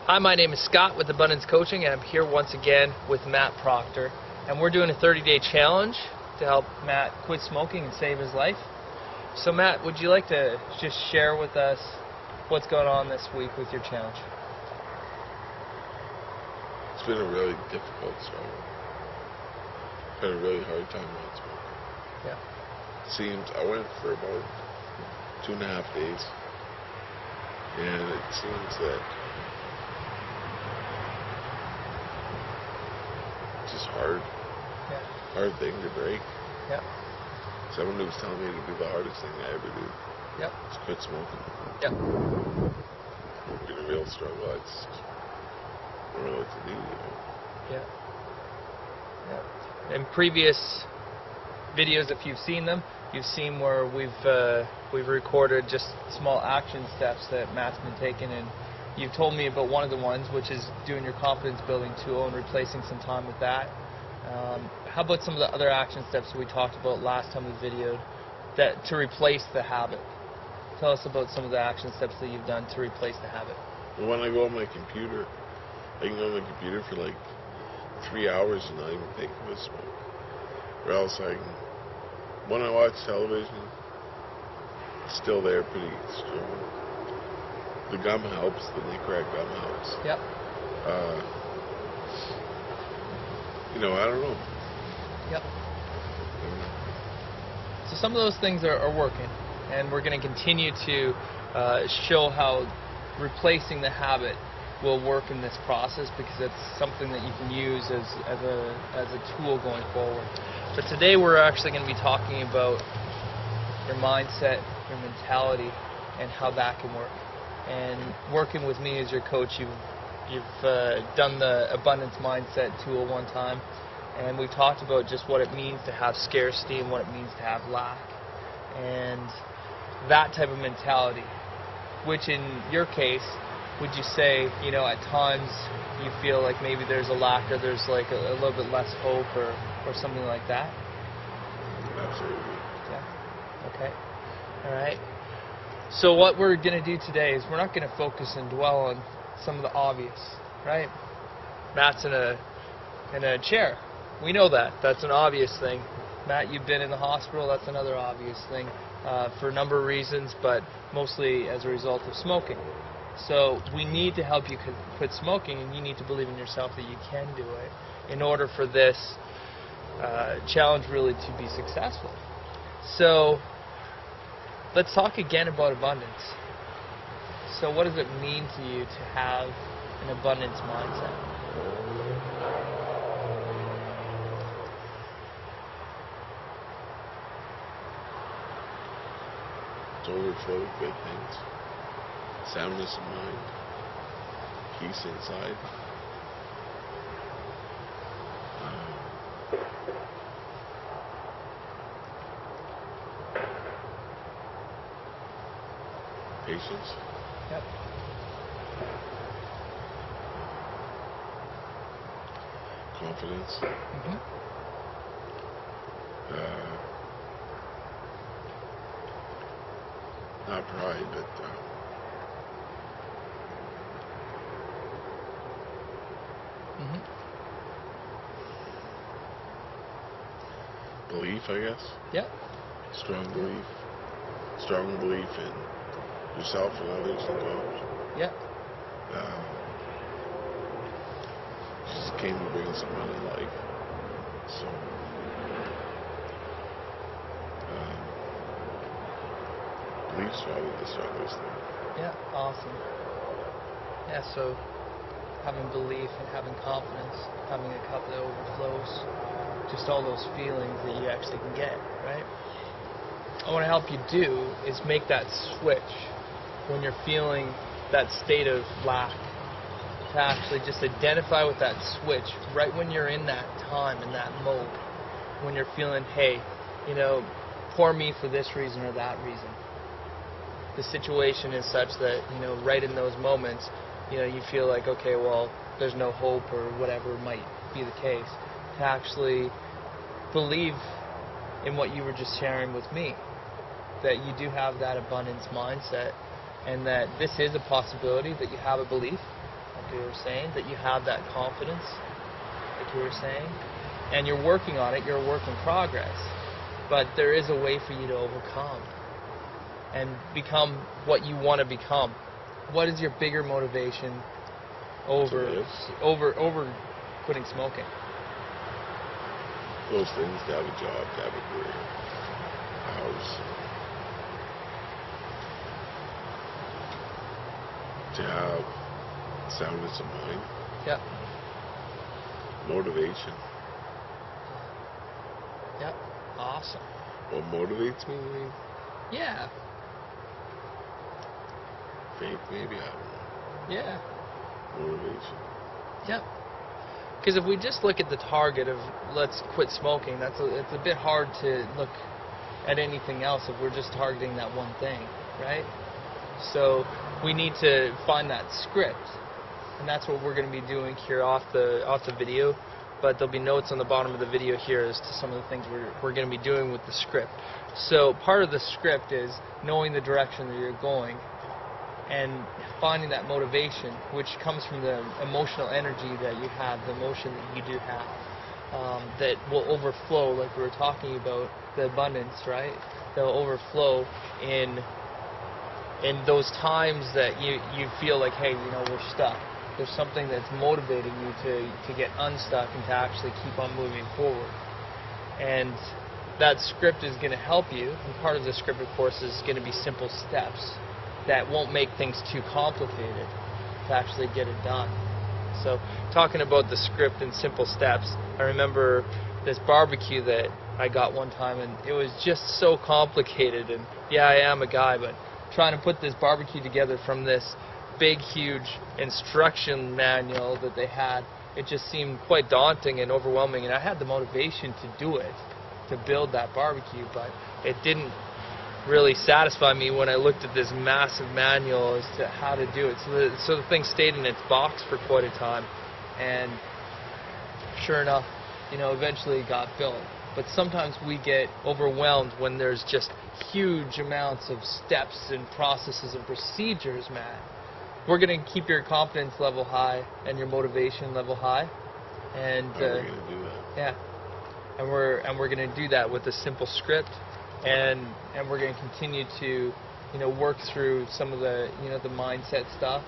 Hi, my name is Scott with Abundance Coaching, and I'm here once again with Matt Proctor. And we're doing a 30-day challenge to help Matt quit smoking and save his life. So Matt, would you like to just share with us what's going on this week with your challenge? It's been a really difficult struggle. I've had a really hard time not smoking. Yeah. I went for about 2.5 days, and it seems that it's just hard. Yeah. Hard thing to break. Yeah. Someone was telling me to do the hardest thing I ever do. Yep. Is quit smoking. Yep. It's been a real struggle. I just don't know what to do. Yeah. Yeah. In previous videos, if you've seen them, you've seen where we've recorded just small action steps that Matt's been taking, and you've told me about one of the ones, which is doing your confidence building tool and replacing some time with that. How about some of the other action steps that we talked about last time we videoed that to replace the habit? Tell us about some of the action steps that you've done to replace the habit. Well, when I go on my computer, I can go on my computer for like 3 hours and not even think of a smoke. Or else when I watch television, it's still there pretty strong. The gum helps, the Nicorette gum helps. Yep. I don't know. Yep. So some of those things are working, and we're going to continue to show how replacing the habit will work in this process, because it's something that you can use as a tool going forward. But today we're actually going to be talking about your mindset, your mentality, and how that can work. And working with me as your coach, you've done the abundance mindset tool one time, and we talked about just what it means to have scarcity and what it means to have lack, and that type of mentality, which in your case, would you say, at times you feel like maybe there's a lack, or there's like a little bit less hope, or something like that? Absolutely. Yeah. Okay. All right. So what we're going to do today is we're not going to focus and dwell on some of the obvious, right? Matt's in a chair. We know that. That's an obvious thing. Matt, you've been in the hospital. That's another obvious thing for a number of reasons, but mostly as a result of smoking. So we need to help you quit smoking, and you need to believe in yourself that you can do it in order for this challenge really to be successful. So let's talk again about abundance. So what does it mean to you to have an abundance mindset? To overflow with good things. Soundness of mind. Peace inside. Patience. Yep. Confidence. Mm-hmm. Not pride, but belief, I guess. Yep. Strong belief. Strong belief in yourself and others involved. Yep. Just came to bring someone in life. So, belief's probably the strongest thing. Yeah, awesome. Yeah, so having belief and having confidence, having a cup that overflows, just all those feelings that you actually can get, right? I want to help you do is make that switch when you're feeling that state of lack, to actually just identify with that switch right when you're in that time, in that mode, when you're feeling, hey, poor me for this reason or that reason. The situation is such that, right in those moments, you feel like, okay, well, there's no hope or whatever might be the case. To actually believe in what you were just sharing with me, that you do have that abundance mindset, and that this is a possibility, that you have a belief, like you were saying, that you have that confidence, like you were saying, and you're working on it. You're a work in progress, but there is a way for you to overcome and become what you want to become. What is your bigger motivation over quitting smoking? Those things, to have a job, to have a career, a house, to have soundness of mind. Yep. Motivation. Yep. Awesome. What motivates me? I mean, Yeah. faith, maybe, I don't know. Yeah. Motivation. Yep. Because if we just look at the target of let's quit smoking, it's a bit hard to look at anything else if we're just targeting that one thing, right? So we need to find that script, and that's what we're going to be doing here off the video. But there'll be notes on the bottom of the video here as to some of the things we're going to be doing with the script. So part of the script is knowing the direction that you're going and finding that motivation, which comes from the emotional energy that you have, the emotion that you do have, that will overflow, like we were talking about, the abundance, right? They'll overflow in those times that you feel like, hey, we're stuck. There's something that's motivating you to get unstuck and to actually keep on moving forward. And that script is going to help you, and part of the script, of course, is going to be simple steps that won't make things too complicated to actually get it done. So talking about the script and simple steps, I remember this barbecue that I got one time, and it was just so complicated. And yeah, I am a guy, but trying to put this barbecue together from this big, huge instruction manual that they had, it just seemed quite daunting and overwhelming. And I had the motivation to do it, to build that barbecue, but it didn't really satisfy me when I looked at this massive manual as to how to do it. So the thing stayed in its box for quite a time, and sure enough, eventually it got built. But sometimes we get overwhelmed when there's just huge amounts of steps and processes and procedures, man. We're going to keep your confidence level high and your motivation level high, and how are we going to do that? Yeah, and we're going to do that with a simple script, and we're going to continue to work through some of the the mindset stuff